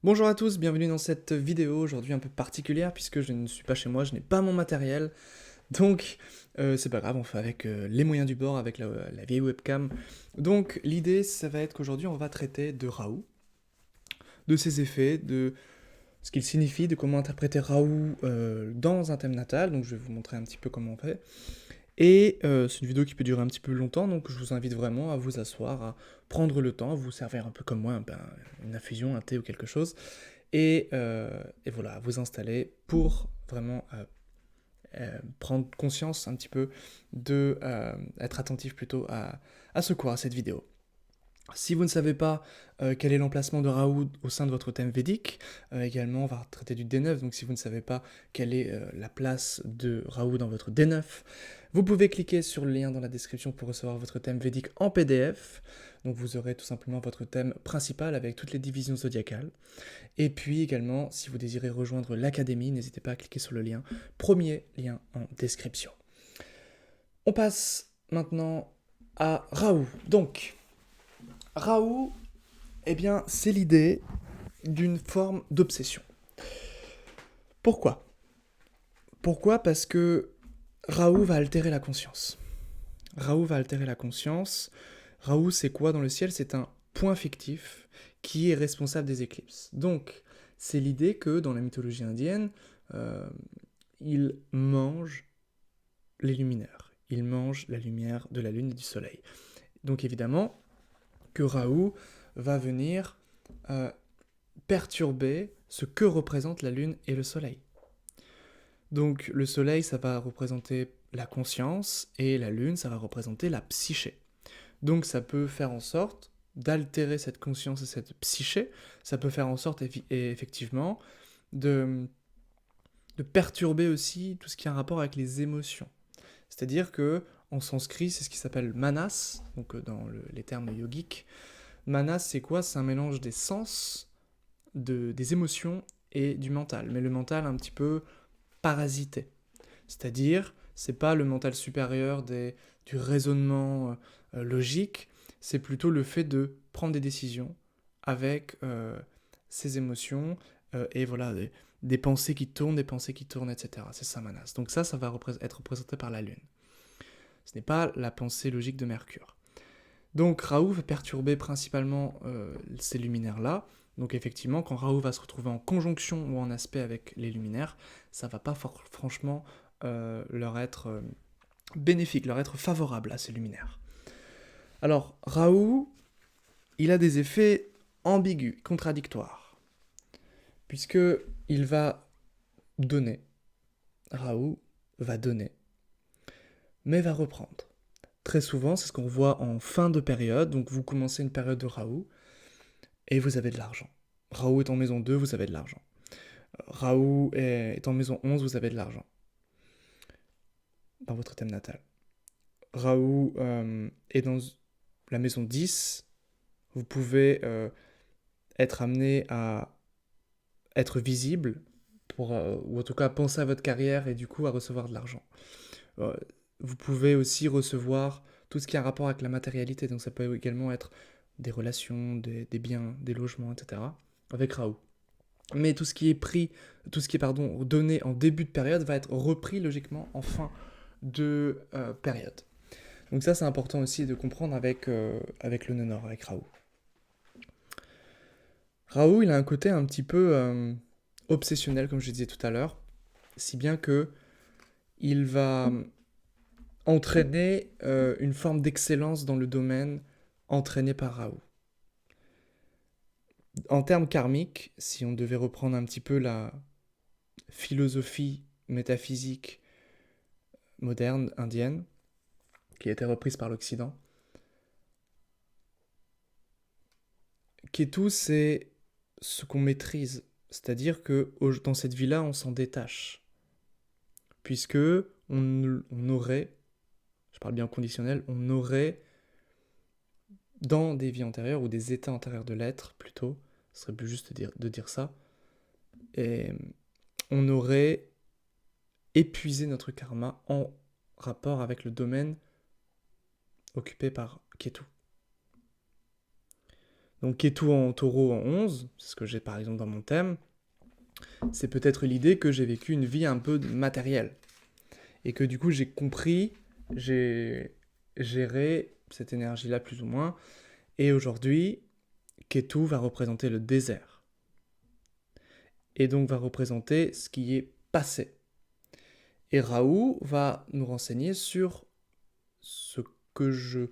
Bonjour à tous, bienvenue dans cette vidéo aujourd'hui un peu particulière puisque je ne suis pas chez moi, je n'ai pas mon matériel, donc c'est pas grave, on fait avec les moyens du bord, avec la vieille webcam. Donc l'idée ça va être qu'aujourd'hui on va traiter de Raoult, de ses effets, de ce qu'il signifie, de comment interpréter Raoult dans un thème natal, donc je vais vous montrer un petit peu comment on fait. Et c'est une vidéo qui peut durer un petit peu longtemps, donc je vous invite vraiment à vous asseoir, à prendre le temps, à vous servir un peu comme moi, une infusion, un thé ou quelque chose, et voilà, vous installer pour vraiment prendre conscience un petit peu de être attentif plutôt à ce cours, à cette vidéo. Si vous ne savez pas quel est l'emplacement de Raoult au sein de votre thème védique, également on va traiter du D9, donc si vous ne savez pas quelle est la place de Raoult dans votre D9, vous pouvez cliquer sur le lien dans la description pour recevoir votre thème védique en PDF. Donc vous aurez tout simplement votre thème principal avec toutes les divisions zodiacales. Et puis également, si vous désirez rejoindre l'académie, n'hésitez pas à cliquer sur le lien, premier lien en description. On passe maintenant à Raoult. Donc, Raoult, eh bien, c'est l'idée d'une forme d'obsession. Pourquoi? Pourquoi? Parce que Raoult va altérer la conscience. Raoult va altérer la conscience. Raoult, c'est quoi dans le ciel? C'est un point fictif qui est responsable des éclipses. Donc, c'est l'idée que dans la mythologie indienne, euh, il mange les luminaires. Il mange la lumière de la lune et du soleil. Donc évidemment que Raoult va venir euh, perturber ce que représentent la lune et le soleil. Donc le soleil, ça va représenter la conscience et la lune, ça va représenter la psyché. Donc ça peut faire en sorte d'altérer cette conscience et cette psyché, ça peut faire en sorte effectivement de, de perturber aussi tout ce qui a un rapport avec les émotions. C'est-à-dire que en sanskrit, c'est ce qui s'appelle manas, donc dans les termes yogiques. Manas, c'est quoi? C'est un mélange des sens, des émotions et du mental, mais le mental un petit peu parasité. C'est-à-dire, c'est pas le mental supérieur du raisonnement logique, c'est plutôt le fait de prendre des décisions avec ses émotions et voilà, des pensées qui tournent, des pensées qui tournent, etc. C'est ça, manas. Donc ça va être représenté par la Lune. Ce n'est pas la pensée logique de Mercure. Donc Raoult va perturber principalement ces luminaires-là. Donc effectivement, quand Raoult va se retrouver en conjonction ou en aspect avec les luminaires, ça va pas franchement leur être bénéfique, leur être favorable à ces luminaires. Alors Raoult, il a des effets ambigus, contradictoires, puisque il va donner, Raoult va donner, mais va reprendre. Très souvent, c'est ce qu'on voit en fin de période, donc vous commencez une période de Raoult, et vous avez de l'argent. Raoult est en maison 2, vous avez de l'argent. Raoult est en maison 11, vous avez de l'argent dans votre thème natal. Raoult est dans la maison 10, vous pouvez être amené à être visible, ou en tout cas penser à votre carrière et du coup à recevoir de l'argent. Euh, vous pouvez aussi recevoir tout ce qui a un rapport avec la matérialité, donc ça peut également être des relations, des biens, des logements, etc. avec Raoult. Mais tout ce qui est pris, tout ce qui est donné en début de période va être repris logiquement en fin de période. Donc ça c'est important aussi de comprendre avec le nœud nord, avec Raoult. Raoult il a un côté un petit peu obsessionnel comme je disais tout à l'heure, si bien que il va entraîner une forme d'excellence dans le domaine entraîné par Raoult. En termes karmiques, si on devait reprendre un petit peu la philosophie métaphysique moderne indienne, qui a été reprise par l'Occident. Ketu, c'est ce qu'on maîtrise. C'est-à-dire que dans cette vie-là, on s'en détache. Puisque on aurait, je parle bien au conditionnel, on aurait, dans des vies antérieures, ou des états antérieurs de l'être, plutôt, ce serait plus juste de dire ça, et on aurait épuisé notre karma en rapport avec le domaine occupé par Ketu. Donc Ketu en taureau en 11, c'est ce que j'ai par exemple dans mon thème, c'est peut-être l'idée que j'ai vécu une vie un peu matérielle. Et que du coup j'ai compris, j'ai géré cette énergie-là plus ou moins. Et aujourd'hui, Ketu va représenter le désert. Et donc va représenter ce qui est passé. Et Rahu va nous renseigner sur ce que je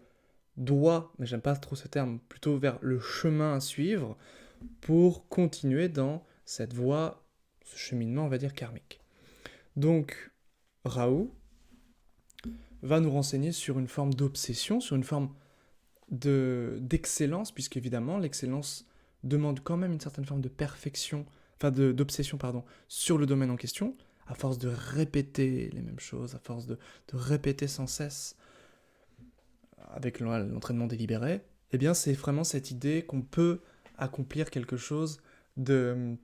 dois, mais j'aime pas trop ce terme, plutôt vers le chemin à suivre pour continuer dans cette voie, ce cheminement, on va dire, karmique. Donc, Rahu va nous renseigner sur une forme d'obsession, sur une forme d'excellence, puisque évidemment, l'excellence demande quand même une certaine forme de perfection, d'obsession, pardon, sur le domaine en question, à force de répéter les mêmes choses, à force de répéter sans cesse, avec l'entraînement délibéré, eh bien, c'est vraiment cette idée qu'on peut accomplir quelque chose de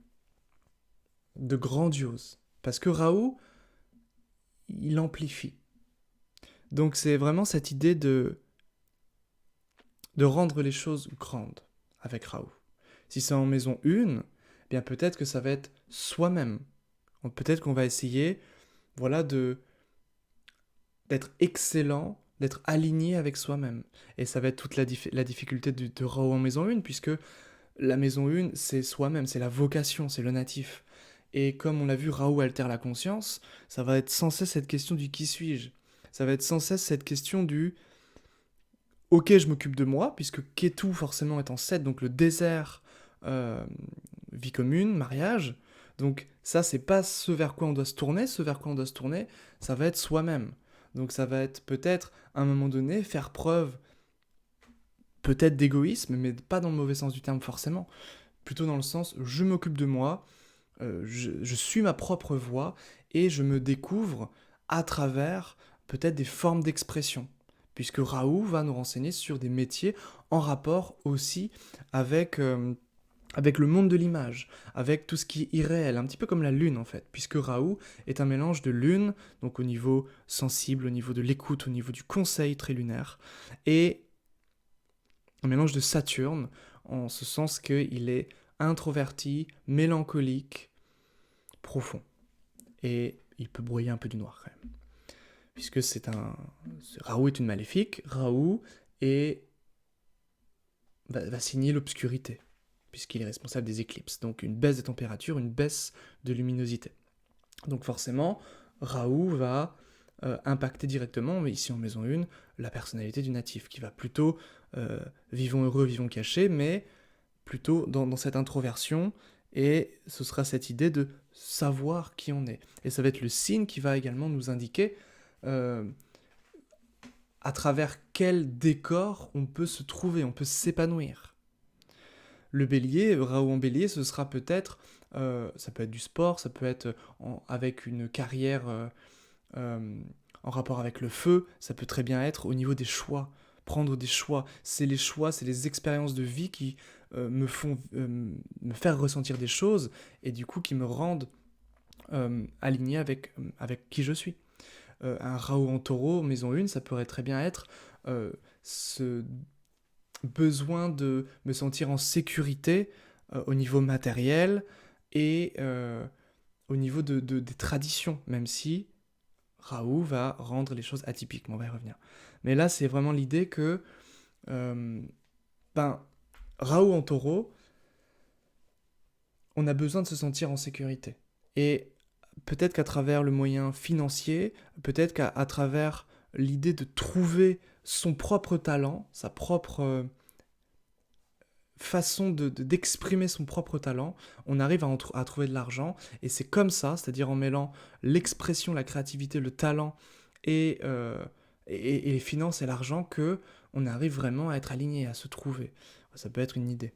grandiose. Parce que Raoult, il amplifie. Donc c'est vraiment cette idée de rendre les choses grandes avec Raoult. Si c'est en maison 1, eh bien peut-être que ça va être soi-même. Peut-être qu'on va essayer, voilà, d'être excellent, d'être aligné avec soi-même. Et ça va être toute la difficulté de Raoult en maison 1, puisque la maison 1, c'est soi-même, c'est la vocation, c'est le natif. Et comme on l'a vu, Raoult altère la conscience, ça va être sans cesse cette question du qui suis-je. Ça va être sans cesse cette question du ok, je m'occupe de moi, puisque Ketu forcément est en 7, donc le désert, vie commune, mariage. Donc ça, c'est pas ce vers quoi on doit se tourner, ça va être soi-même. Donc ça va être peut-être, à un moment donné, faire preuve peut-être d'égoïsme, mais pas dans le mauvais sens du terme forcément. Plutôt dans le sens, je m'occupe de moi, je suis ma propre voix, et je me découvre à travers peut-être des formes d'expression. Puisque Raoult va nous renseigner sur des métiers en rapport aussi avec, avec le monde de l'image, avec tout ce qui est irréel, un petit peu comme la lune en fait, puisque Raoult est un mélange de lune, donc au niveau sensible, au niveau de l'écoute, au niveau du conseil très lunaire, et un mélange de Saturne, en ce sens qu'il est introverti, mélancolique, profond. Et il peut broyer un peu du noir quand même. Puisque Raoult est une maléfique, Raoult va signer l'obscurité, puisqu'il est responsable des éclipses. Donc une baisse de température, une baisse de luminosité. Donc forcément, Raoult va impacter directement, mais ici en maison 1, la personnalité du natif, qui va plutôt vivons heureux, vivons cachés, mais plutôt dans cette introversion, et ce sera cette idée de savoir qui on est. Et ça va être le signe qui va également nous indiquer à travers quel décor on peut se trouver, on peut s'épanouir. Le bélier, Raoult en bélier, ce sera peut-être, ça peut être du sport, ça peut être avec une carrière en rapport avec le feu, ça peut très bien être au niveau des choix, prendre des choix. C'est les expériences de vie qui me font me faire ressentir des choses et du coup qui me rendent aligné avec qui je suis. Un Raoult en taureau, maison 1, ça pourrait très bien être ce besoin de me sentir en sécurité au niveau matériel et au niveau des traditions, même si Raoult va rendre les choses atypiques, mais on va y revenir. Mais là, c'est vraiment l'idée que Raoult en taureau, on a besoin de se sentir en sécurité. Et peut-être qu'à travers le moyen financier, peut-être qu'à travers l'idée de trouver son propre talent, sa propre façon d'exprimer son propre talent, on arrive à trouver de l'argent, et c'est comme ça, c'est-à-dire en mêlant l'expression, la créativité, le talent et les finances et l'argent, que on arrive vraiment à être aligné, à se trouver. Ça peut être une idée.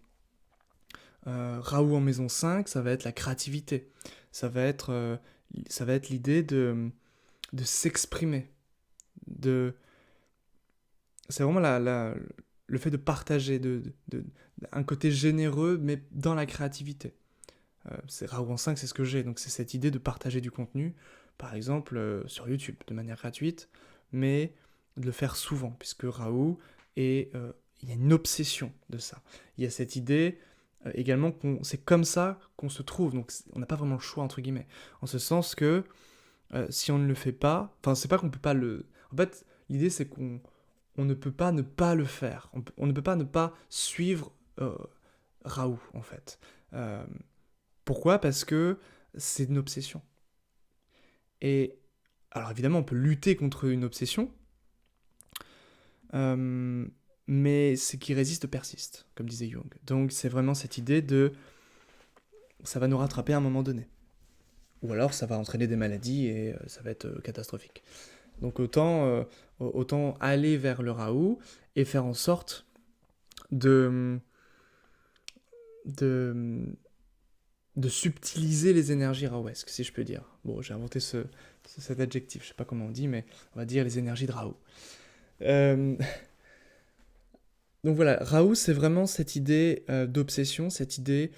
Raoult en maison 5, ça va être la créativité. Ça va être l'idée de s'exprimer. C'est vraiment le fait de partager, un côté généreux, mais dans la créativité. Raoult en 5, c'est ce que j'ai. Donc c'est cette idée de partager du contenu, par exemple sur YouTube, de manière gratuite, mais de le faire souvent, puisque Raoult est il y a une obsession de ça. Il y a cette idée également c'est comme ça qu'on se trouve, donc on n'a pas vraiment le choix, entre guillemets, en ce sens que si on ne le fait pas, enfin c'est pas qu'on peut pas le... En fait, l'idée c'est qu'on ne peut pas ne pas le faire, on ne peut pas ne pas suivre Raoult, en fait. Euh, Pourquoi? Parce que c'est une obsession. Et alors évidemment, on peut lutter contre une obsession, euh, mais ce qui résiste persiste, comme disait Jung. Donc c'est vraiment cette idée de ça va nous rattraper à un moment donné. Ou alors ça va entraîner des maladies et ça va être catastrophique. Donc autant aller vers le Raoult et faire en sorte de, de, de subtiliser les énergies raouesques, si je peux dire. Bon, j'ai inventé cet adjectif, je sais pas comment on dit, mais on va dire les énergies de Raoult. Euh, donc voilà, Raoult, c'est vraiment cette idée d'obsession, cette idée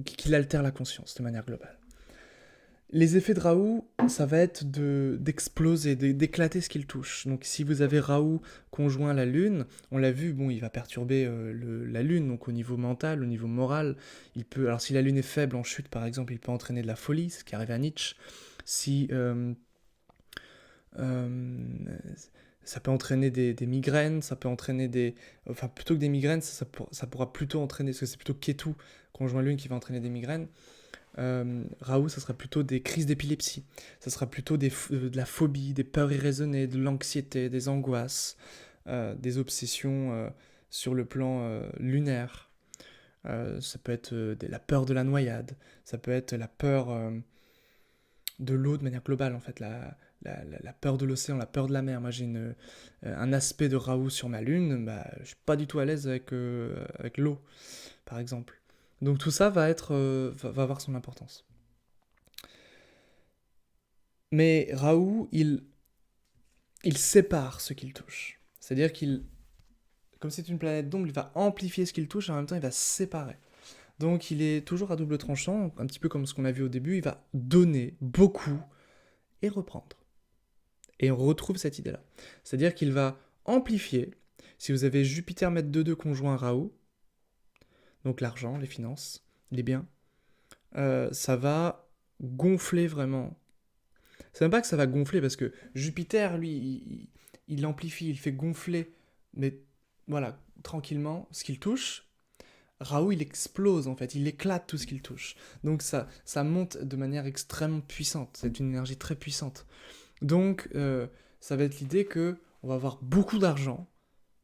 qu'il altère la conscience de manière globale. Les effets de Raoult, ça va être d'exploser, d'éclater ce qu'il touche. Donc si vous avez Raoult conjoint à la Lune, on l'a vu, bon, il va perturber la Lune, donc au niveau mental, au niveau moral. Alors si la Lune est faible en chute, par exemple, il peut entraîner de la folie, ce qui arrive à Nietzsche. Si euh, ça peut entraîner des migraines, ça peut entraîner des... Enfin, plutôt que des migraines, ça pourra plutôt entraîner, parce que c'est plutôt Ketu, conjoint Lune, qui va entraîner des migraines. Raoult, ça sera plutôt des crises d'épilepsie, ça sera plutôt de la phobie, des peurs irraisonnées, de l'anxiété, des angoisses, des obsessions sur le plan lunaire. Ça peut être la peur de la noyade, ça peut être la peur de l'eau de manière globale, en fait, la peur de l'océan, la peur de la mer. Moi, j'ai un aspect de Raoult sur ma lune, bah, je suis pas du tout à l'aise avec l'eau, par exemple. Donc tout ça va avoir son importance. Mais Raoult, il sépare ce qu'il touche. C'est-à-dire comme c'est une planète d'ombre, il va amplifier ce qu'il touche et en même temps il va séparer. Donc il est toujours à double tranchant, un petit peu comme ce qu'on a vu au début, il va donner beaucoup et reprendre. Et on retrouve cette idée-là. C'est-à-dire qu'il va amplifier. Si vous avez Jupiter mètre 2 conjoint à Raoult, donc l'argent, les finances, les biens, ça va gonfler vraiment. C'est même pas que ça va gonfler, parce que Jupiter, lui, il amplifie, il fait gonfler, mais voilà, tranquillement, ce qu'il touche. Raoult, il explose, en fait, il éclate tout ce qu'il touche. Donc ça monte de manière extrêmement puissante, c'est une énergie très puissante. Donc ça va être l'idée que on va avoir beaucoup d'argent,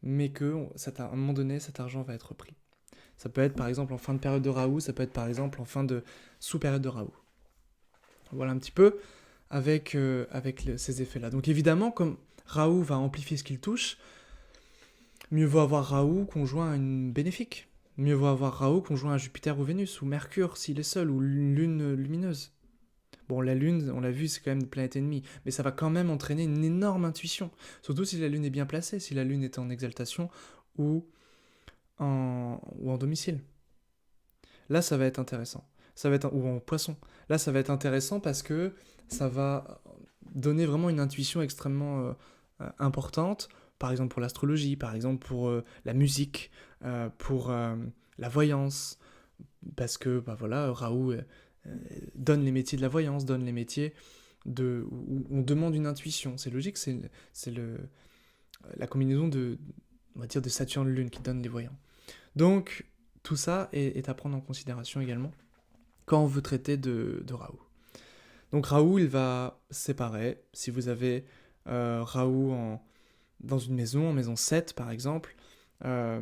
mais à un moment donné, cet argent va être pris. Ça peut être par exemple en fin de période de Raoult, ça peut être par exemple en fin de sous-période de Raoult. Voilà un petit peu avec ces effets-là. Donc évidemment, comme Raoult va amplifier ce qu'il touche, mieux vaut avoir Raoult conjoint à une bénéfique. Mieux vaut avoir Raoult conjoint à Jupiter ou Vénus, ou Mercure s'il est seul, ou une lune lumineuse. Bon, la Lune, on l'a vu, c'est quand même une planète ennemie, mais ça va quand même entraîner une énorme intuition. Surtout si la Lune est bien placée, si la Lune est en exaltation ou en domicile. Là, ça va être intéressant. Ou en poisson. Là, ça va être intéressant parce que ça va donner vraiment une intuition extrêmement importante, par exemple pour l'astrologie, par exemple pour la musique, pour la voyance, parce que bah voilà, Raoult donne les métiers de la voyance, donne les métiers où on demande une intuition. C'est logique, c'est la combinaison on va dire, de Saturne-Lune qui donne les voyants. Donc, tout ça est à prendre en considération également quand on veut traiter de Raoult. Donc Raoult, il va séparer. Si vous avez Raoult dans une maison, en maison 7 par exemple, euh,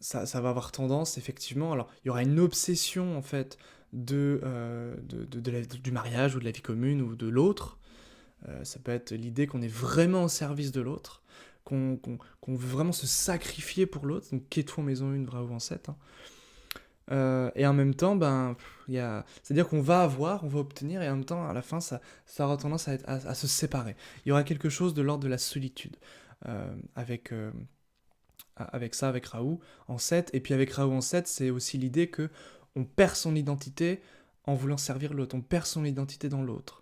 ça va avoir tendance, effectivement, alors il y aura une obsession en fait du mariage ou de la vie commune ou de l'autre. Ça peut être l'idée qu'on est vraiment au service de l'autre, qu'on veut vraiment se sacrifier pour l'autre, donc Ketu en maison 1, Raoult en 7. Hein. Et en même temps, c'est-à-dire qu'on va obtenir, et en même temps, à la fin, ça aura tendance à se séparer. Il y aura quelque chose de l'ordre de la solitude avec Raoult en 7. Et puis avec Raoult en 7, c'est aussi l'idée que on perd son identité en voulant servir l'autre, on perd son identité dans l'autre.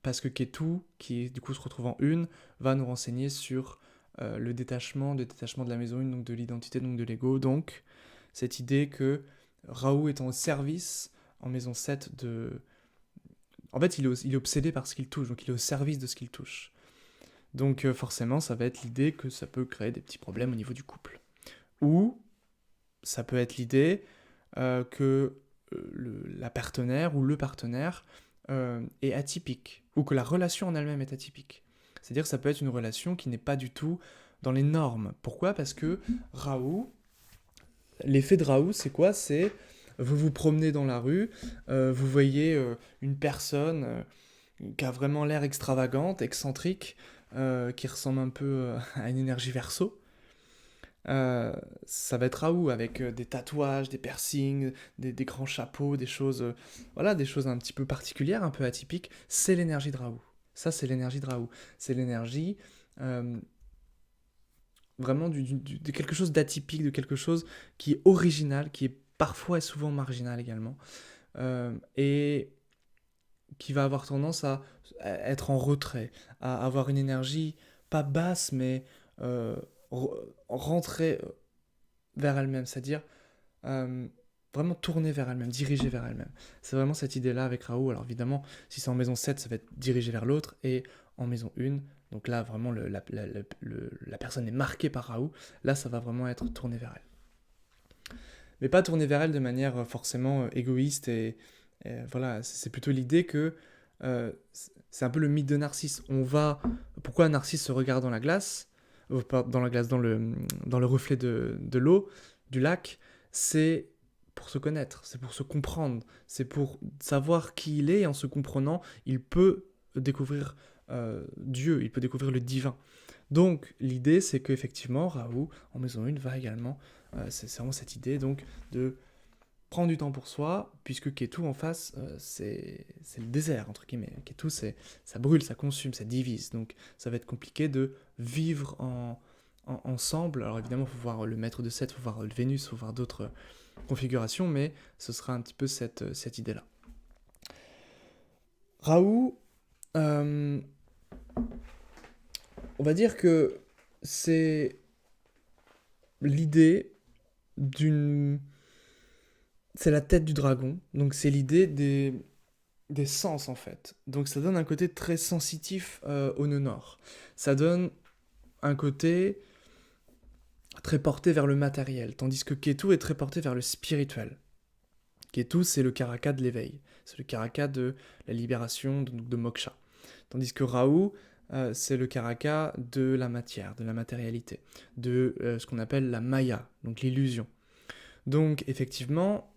Parce que Ketu, qui du coup se retrouve en 1, va nous renseigner sur le détachement de la maison 1, donc de l'identité, donc de l'ego. Donc, cette idée que Raoult étant au service, en maison 7, de... En fait, il est obsédé par ce qu'il touche, donc il est au service de ce qu'il touche. Donc forcément, ça va être l'idée que ça peut créer des petits problèmes au niveau du couple. Ou ça peut être l'idée que la partenaire ou le partenaire est atypique, ou que la relation en elle-même est atypique. C'est-à-dire que ça peut être une relation qui n'est pas du tout dans les normes. Pourquoi ? Parce que Raoult, l'effet de Raoult, c'est quoi ? C'est vous vous promenez dans la rue, vous voyez une personne qui a vraiment l'air extravagante, excentrique, qui ressemble un peu à une énergie verso. Ça va être Raoult avec des tatouages, des piercings, des grands chapeaux, des choses, voilà, des choses un petit peu particulières, un peu atypiques. C'est l'énergie de Raoult. Ça, c'est l'énergie de Raoult. C'est l'énergie vraiment de quelque chose d'atypique, de quelque chose qui est original, qui est parfois et souvent marginal également, et qui va avoir tendance à être en retrait, à avoir une énergie pas basse, mais rentrer vers elle-même, c'est-à-dire vraiment tourner vers elle-même, diriger vers elle-même. C'est vraiment cette idée-là avec Raoult. Alors évidemment, si c'est en maison 7, ça va être dirigé vers l'autre, et en maison 1, donc là vraiment la personne est marquée par Raoult, là ça va vraiment être tourné vers elle. Mais pas tourné vers elle de manière forcément égoïste, et voilà, c'est plutôt l'idée que c'est un peu le mythe de Narcisse. Pourquoi Narcisse se regarde dans la glace, dans le reflet de l'eau, du lac, c'est pour se connaître, c'est pour se comprendre, c'est pour savoir qui il est, et en se comprenant, il peut découvrir Dieu, il peut découvrir le divin. Donc l'idée, c'est qu'effectivement, Raoult, en maison 1, va également, c'est vraiment cette idée donc de prendre du temps pour soi, puisque Ketu en face, c'est le désert, entre guillemets. Ketu, ça brûle, ça consume, ça divise, donc ça va être compliqué de vivre ensemble. Alors évidemment, il faut voir le maître de 7, il faut voir le Vénus, il faut voir d'autres configurations, mais ce sera un petit peu cette idée-là. Raoult, on va dire que c'est l'idée d'une... C'est la tête du dragon, donc c'est l'idée des sens en fait. Donc ça donne un côté très sensitif au nœud nord. Ça donne un côté très porté vers le matériel, tandis que Ketu est très porté vers le spirituel. Ketu, c'est le karaka de l'éveil, c'est le karaka de la libération, de moksha. Tandis que Raoult, c'est le karaka de la matière, de la matérialité, de ce qu'on appelle la maya, donc l'illusion. Donc effectivement,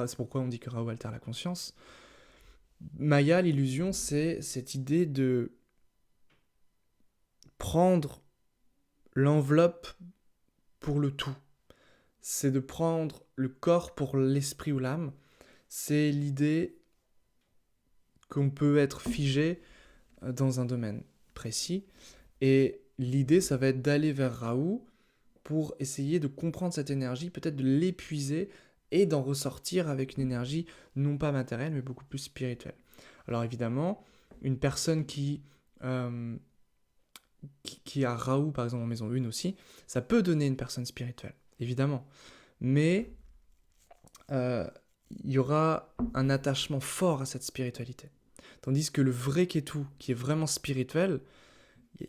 c'est pourquoi on dit que Raoult altère la conscience. Maya, l'illusion, c'est cette idée de prendre l'enveloppe pour le tout. C'est de prendre le corps pour l'esprit ou l'âme. C'est l'idée qu'on peut être figé dans un domaine précis. Et l'idée, ça va être d'aller vers Raoult pour essayer de comprendre cette énergie, peut-être de l'épuiser et d'en ressortir avec une énergie non pas matérielle, mais beaucoup plus spirituelle. Alors évidemment, une personne qui a Raoult, par exemple, en maison 1 aussi, ça peut donner une personne spirituelle, évidemment. Mais il y aura un attachement fort à cette spiritualité. Tandis que le vrai Ketu, qui est vraiment spirituel,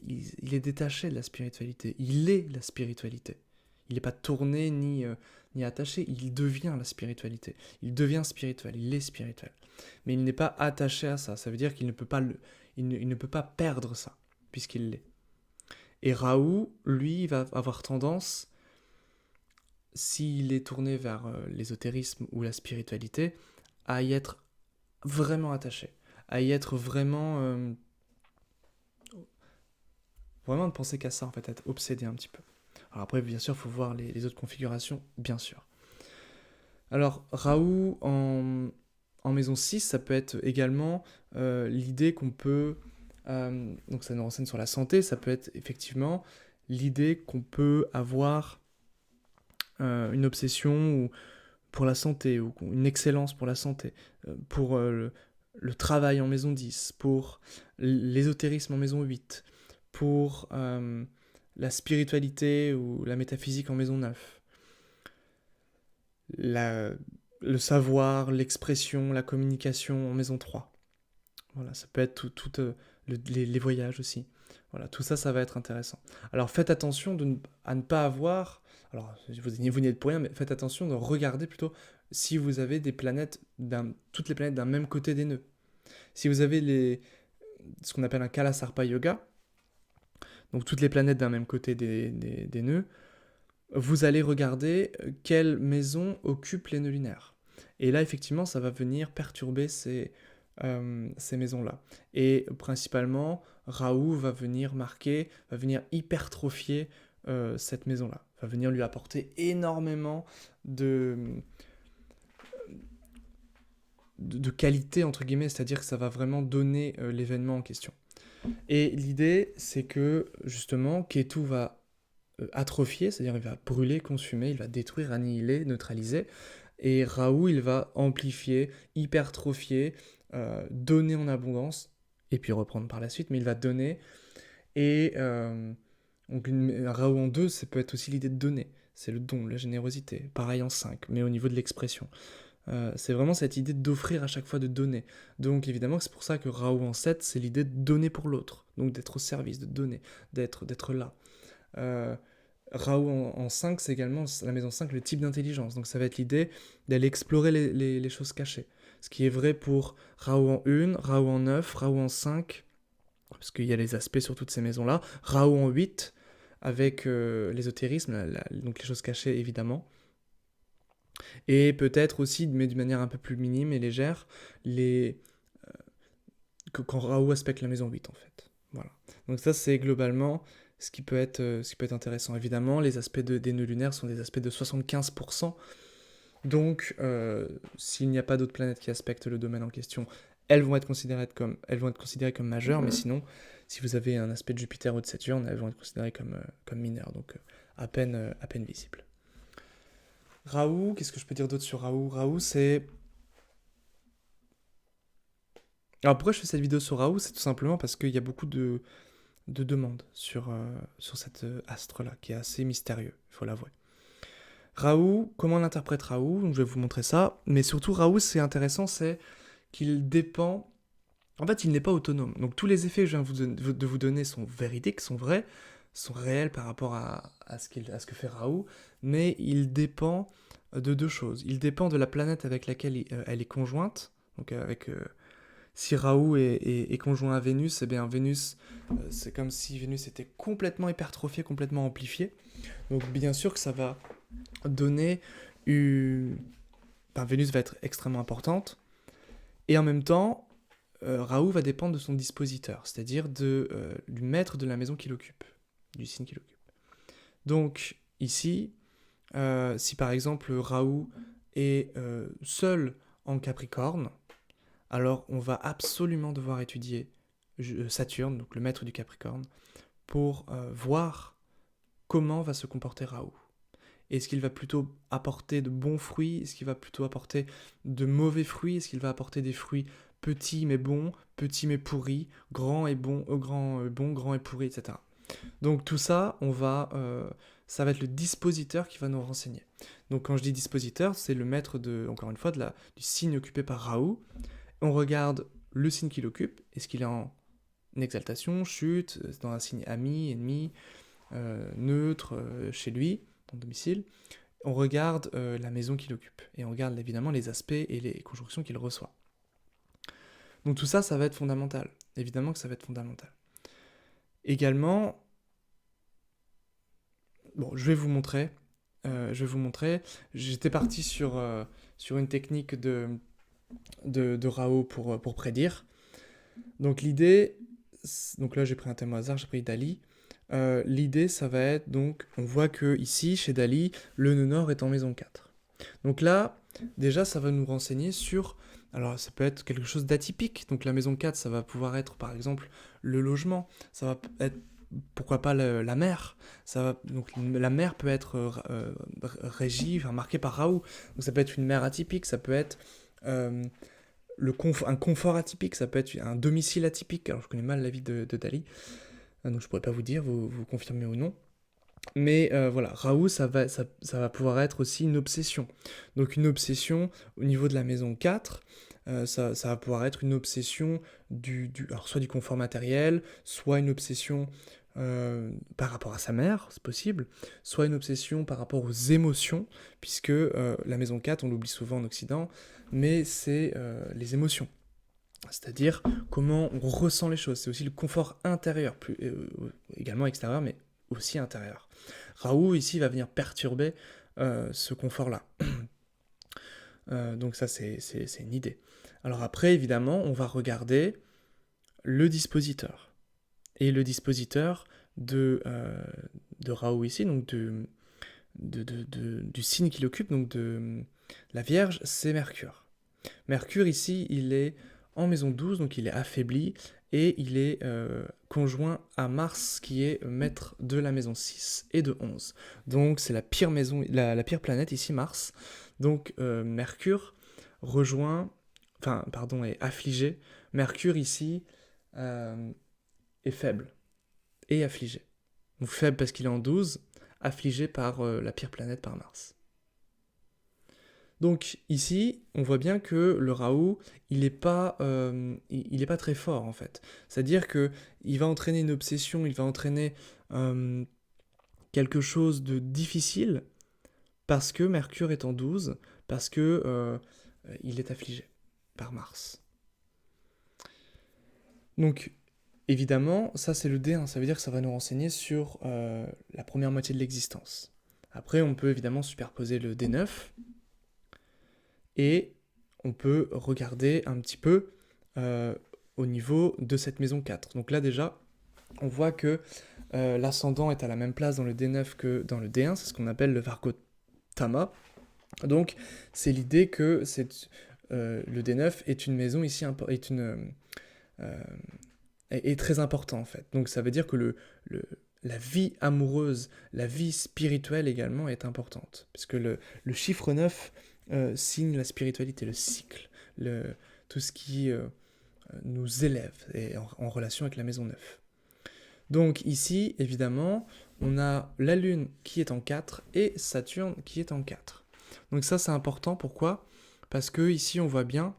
il est détaché de la spiritualité. Il est la spiritualité. Il n'est pas tourné ni attaché, il devient la spiritualité. Il devient spirituel, il est spirituel. Mais il n'est pas attaché à ça. Ça veut dire qu'il ne peut pas, il ne peut pas perdre ça, puisqu'il l'est. Et Raoult, lui, va avoir tendance, s'il est tourné vers l'ésotérisme ou la spiritualité, à y être vraiment attaché, à y être vraiment... vraiment ne penser qu'à ça, en fait, à être obsédé un petit peu. Alors après, bien sûr, il faut voir les autres configurations, bien sûr. Alors, Raoult, en maison 6, ça peut être également l'idée qu'on peut... donc ça nous renseigne sur la santé, ça peut être effectivement l'idée qu'on peut avoir une obsession pour la santé, ou une excellence pour la santé, pour le travail en maison 10, pour l'ésotérisme en maison 8, pour la spiritualité ou la métaphysique en maison 9. Le savoir, l'expression, la communication en maison 3. Voilà, ça peut être les voyages aussi. Voilà, tout ça, ça va être intéressant. Alors faites attention à ne pas avoir, alors vous n'y êtes pour rien, mais faites attention de regarder plutôt si vous avez toutes les planètes d'un même côté des nœuds. Si vous avez ce qu'on appelle un Kalasarpa Yoga, donc toutes les planètes d'un même côté des nœuds, vous allez regarder quelle maison occupe les nœuds lunaires. Et là, effectivement, ça va venir perturber ces maisons-là. Et principalement, Raoult va venir hypertrophier cette maison-là, va venir lui apporter énormément de qualité, entre guillemets, c'est-à-dire que ça va vraiment donner l'événement en question. Et l'idée, c'est que, justement, Ketu va atrophier, c'est-à-dire il va brûler, consumer, il va détruire, annihiler, neutraliser, et Raoult, il va amplifier, hypertrophier, donner en abondance, et puis reprendre par la suite, mais il va donner, et donc un Raoult en 2, ça peut être aussi l'idée de donner, c'est le don, la générosité, pareil en 5, mais au niveau de l'expression. C'est vraiment cette idée d'offrir à chaque fois, de donner. Donc évidemment, c'est pour ça que Raoult en 7, c'est l'idée de donner pour l'autre, donc d'être au service, de donner, d'être là. Raoult en 5, c'est également, la maison 5, le type d'intelligence. Donc ça va être l'idée d'aller explorer les choses cachées. Ce qui est vrai pour Raoult en 1, Raoult en 9, Raoult en 5, parce qu'il y a les aspects sur toutes ces maisons-là. Raoult en 8, avec l'ésotérisme, donc les choses cachées évidemment. Et peut-être aussi, mais d'une manière un peu plus minime et légère, quand Raoult aspecte la maison 8 en fait. Voilà. Donc ça c'est globalement ce qui peut être intéressant. Évidemment, les aspects des nœuds lunaires sont des aspects de 75%. Donc, s'il n'y a pas d'autres planètes qui aspectent le domaine en question, elles vont être considérées comme majeures, mais sinon, si vous avez un aspect de Jupiter ou de Saturne, elles vont être considérées comme mineures, donc à peine visibles. Raoult, qu'est-ce que je peux dire d'autre sur Raoult ? Raoult, c'est... Alors pourquoi je fais cette vidéo sur Raoult ? C'est tout simplement parce qu'il y a beaucoup de demandes sur cet astre-là, qui est assez mystérieux, il faut l'avouer. Raoult, comment on interprète Raoult ? Donc je vais vous montrer ça. Mais surtout, Raoult, c'est intéressant, c'est qu'il dépend... En fait, il n'est pas autonome. Donc tous les effets que je viens de vous donner sont véridiques, sont vrais, sont réels par rapport à ce que fait Raoult, mais il dépend de deux choses. Il dépend de la planète avec laquelle elle est conjointe, donc si Raoult est conjoint à Vénus, eh bien Vénus, c'est comme si Vénus était complètement hypertrophiée, complètement amplifiée. Donc bien sûr que ça va donner Vénus va être extrêmement importante, et en même temps, Raoult va dépendre de son dispositeur, c'est-à-dire du maître de la maison qu'il occupe, du signe qu'il occupe. Donc ici, si par exemple Raoult est seul en Capricorne, alors on va absolument devoir étudier Saturne, donc le maître du Capricorne, pour voir comment va se comporter Raoult. Est-ce qu'il va plutôt apporter de bons fruits ? Est-ce qu'il va plutôt apporter de mauvais fruits ? Est-ce qu'il va apporter des fruits petits mais bons, petits mais pourris, grands et bons, grands et pourris, etc. Donc tout ça, ça va être le dispositeur qui va nous renseigner. Donc quand je dis dispositeur, c'est le maître encore une fois, du signe occupé par Raoult. On regarde le signe qu'il occupe. Est-ce qu'il est en exaltation, chute, dans un signe ami, ennemi, neutre, chez lui, dans le domicile. On regarde la maison qu'il occupe. Et on regarde évidemment les aspects et les conjonctions qu'il reçoit. Donc tout ça, ça va être fondamental. Évidemment que ça va être fondamental. Également, je vais vous montrer. J'étais parti sur une technique de Raoult pour prédire. Donc l'idée, donc là j'ai pris un thème au hasard, j'ai pris Dali. L'idée, ça va être, donc, on voit que ici, chez Dali, le nœud nord est en maison 4. Donc là, déjà, ça va nous renseigner sur... Alors, ça peut être quelque chose d'atypique. Donc la maison 4, ça va pouvoir être, par exemple, le logement. Ça va être, pourquoi pas, la mer. Donc la mer peut être régie, marquée par Raoult. Donc ça peut être une mer atypique, ça peut être... un confort atypique, ça peut être un domicile atypique. Alors je connais mal la vie de Dali. Donc je pourrais pas vous dire, vous confirmez ou non. Mais voilà, Raoult, ça va pouvoir être aussi une obsession. Donc une obsession au niveau de la maison 4, ça va pouvoir être une obsession alors soit du confort matériel, soit une obsession par rapport à sa mère, c'est possible, soit une obsession par rapport aux émotions, puisque la maison 4, on l'oublie souvent en Occident, mais c'est les émotions. C'est-à-dire comment on ressent les choses. C'est aussi le confort intérieur, également extérieur, mais aussi intérieur. Raoult, ici, va venir perturber ce confort-là. Donc ça, c'est une idée. Alors après, évidemment, on va regarder le dispositeur. Et le dispositeur de Raoult ici, donc du signe qu'il occupe, donc de la Vierge, c'est Mercure. Mercure ici, il est en maison 12, donc il est affaibli, et il est conjoint à Mars, qui est maître de la maison 6 et de 11. Donc c'est la pire maison, la pire planète ici, Mars. Donc Mercure est affligé. Mercure ici est faible et affligé. Donc faible parce qu'il est en 12, affligé par la pire planète, par Mars. Donc ici, on voit bien que le Raoult, il n'est pas très fort en fait. C'est-à-dire que il va entraîner une obsession, il va entraîner quelque chose de difficile parce que Mercure est en 12, parce que il est affligé par Mars. Donc évidemment, ça c'est le D1, ça veut dire que ça va nous renseigner sur la première moitié de l'existence. Après, on peut évidemment superposer le D9, et on peut regarder un petit peu au niveau de cette maison 4. Donc là déjà, on voit que l'ascendant est à la même place dans le D9 que dans le D1, c'est ce qu'on appelle le Vargotama. Donc c'est l'idée que le D9 est une maison ici, est très important en fait. Donc ça veut dire que la vie amoureuse, la vie spirituelle également est importante. Puisque le chiffre 9 signe la spiritualité, le cycle, tout ce qui nous élève et en relation avec la maison 9. Donc ici, évidemment, on a la Lune qui est en 4 et Saturne qui est en 4. Donc ça c'est important, pourquoi ? Parce que ici on voit bien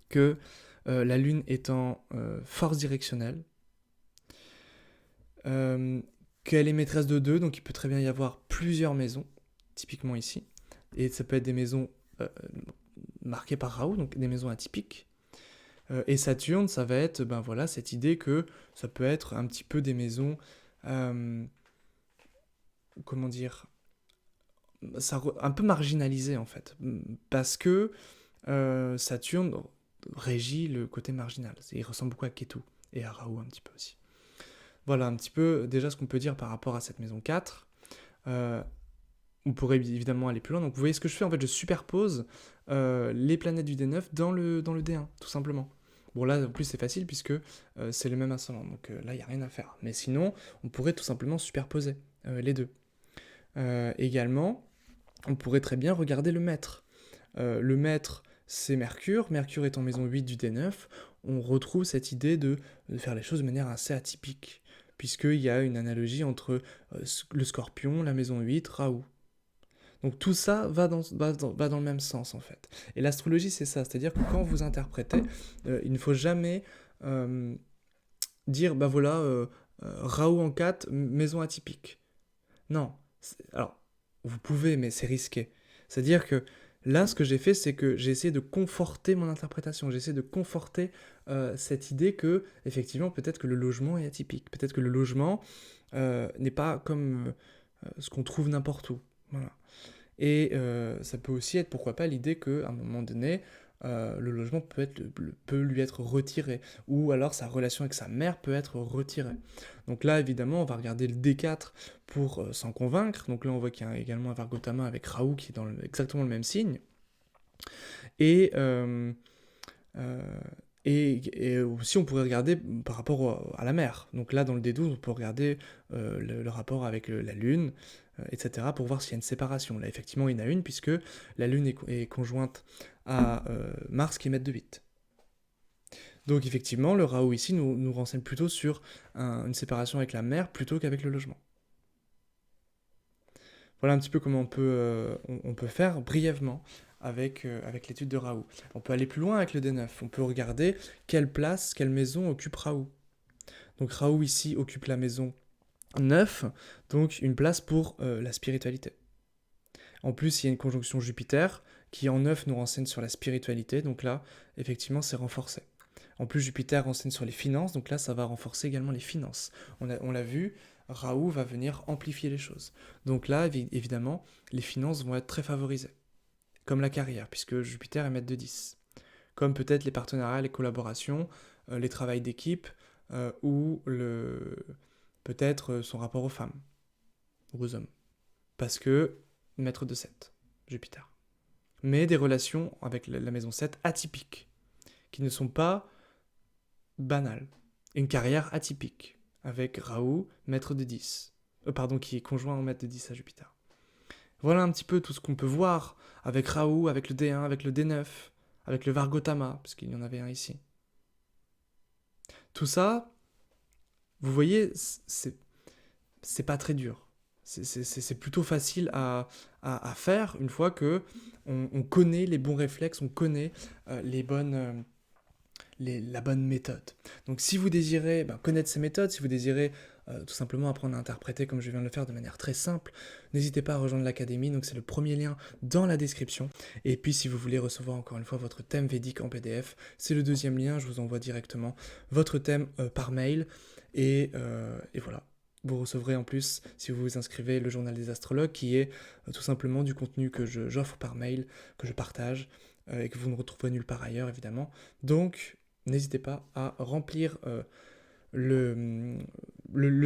que la Lune est en force directionnelle, qu'elle est maîtresse de 2, donc il peut très bien y avoir plusieurs maisons, typiquement ici, et ça peut être des maisons marquées par Raoult, donc des maisons atypiques. Et Saturne, ça va être cette idée que ça peut être un petit peu des maisons, comment dire, un peu marginalisées en fait, parce que Saturne régit le côté marginal. Il ressemble beaucoup à Ketu et à Raoult un petit peu aussi. Voilà un petit peu déjà ce qu'on peut dire par rapport à cette maison 4. On pourrait évidemment aller plus loin. Donc vous voyez ce que je fais, en fait je superpose les planètes du D9 dans le D1, tout simplement. Bon là en plus c'est facile puisque c'est le même ascendant, donc là il n'y a rien à faire. Mais sinon on pourrait tout simplement superposer les deux. Également, on pourrait très bien regarder le maître. Le maître c'est Mercure, Mercure est en maison 8 du D9, on retrouve cette idée de faire les choses de manière assez atypique, puisqu'il y a une analogie entre le Scorpion, la maison 8, Raoult. Donc tout ça va dans le même sens en fait. Et l'astrologie c'est ça, c'est-à-dire que quand vous interprétez, il ne faut jamais dire Raoult en 4, maison atypique. Non, alors vous pouvez mais c'est risqué. C'est-à-dire que là, ce que j'ai fait, c'est que j'ai essayé de conforter mon interprétation. J'ai essayé de conforter cette idée que, effectivement, peut-être que le logement est atypique. Peut-être que le logement n'est pas comme ce qu'on trouve n'importe où. Voilà. Et ça peut aussi être, pourquoi pas, l'idée qu'à un moment donné, le logement peut lui être retiré, ou alors sa relation avec sa mère peut être retirée. Donc là, évidemment, on va regarder le D4 pour s'en convaincre. Donc là, on voit qu'il y a également un Vargotama avec Raoult qui est dans exactement le même signe. Et aussi, on pourrait regarder par rapport à la mer. Donc là, dans le D12, on peut regarder le rapport avec la Lune, etc., pour voir s'il y a une séparation. Là, effectivement, il y en a une, puisque la Lune est conjointe à Mars qui est maître de 8. Donc effectivement, le Raoult ici nous renseigne plutôt sur une séparation avec la mer plutôt qu'avec le logement. Voilà un petit peu comment on peut faire brièvement avec l'étude de Raoult. On peut aller plus loin avec le D9. On peut regarder quelle place, quelle maison occupe Raoult. Donc Raoult ici occupe la maison 9, donc une place pour la spiritualité. En plus, il y a une conjonction Jupiter qui en 9 nous renseigne sur la spiritualité, donc là, effectivement, c'est renforcé. En plus, Jupiter renseigne sur les finances, donc là, ça va renforcer également les finances. On l'a vu, Raoult va venir amplifier les choses. Donc là, évidemment, les finances vont être très favorisées. Comme la carrière, puisque Jupiter est maître de 10. Comme peut-être les partenariats, les collaborations, les travails d'équipe, ou peut-être son rapport aux femmes, ou aux hommes. Parce que maître de 7, Jupiter. Mais des relations avec la maison 7 atypiques, qui ne sont pas banales. Une carrière atypique, avec Raoult, maître de 10. Qui est conjoint au maître de 10 à Jupiter. Voilà un petit peu tout ce qu'on peut voir avec Raoult, avec le D1, avec le D9, avec le Vargotama, parce qu'il y en avait un ici. Tout ça, vous voyez, c'est pas très dur. C'est plutôt facile à faire une fois que on connaît les bons réflexes, on connaît la bonne méthode. Donc si vous désirez connaître ces méthodes, si vous désirez tout simplement apprendre à interpréter comme je viens de le faire de manière très simple, n'hésitez pas à rejoindre l'académie, donc c'est le premier lien dans la description. Et puis si vous voulez recevoir encore une fois votre thème védique en PDF, c'est le deuxième lien, je vous envoie directement votre thème par mail, et voilà. Vous recevrez en plus, si vous vous inscrivez, le journal des astrologues, qui est tout simplement du contenu que j'offre par mail, que je partage, et que vous ne retrouverez nulle part ailleurs, évidemment. Donc, n'hésitez pas à remplir le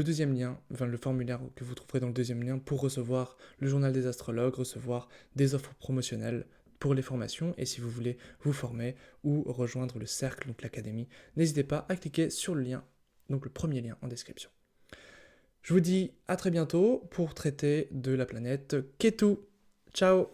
deuxième lien, enfin le formulaire que vous trouverez dans le deuxième lien pour recevoir le journal des astrologues, recevoir des offres promotionnelles pour les formations, et si vous voulez vous former ou rejoindre le cercle, donc l'académie, n'hésitez pas à cliquer sur le lien, donc le premier lien en description. Je vous dis à très bientôt pour traiter de la planète Ketu. Ciao!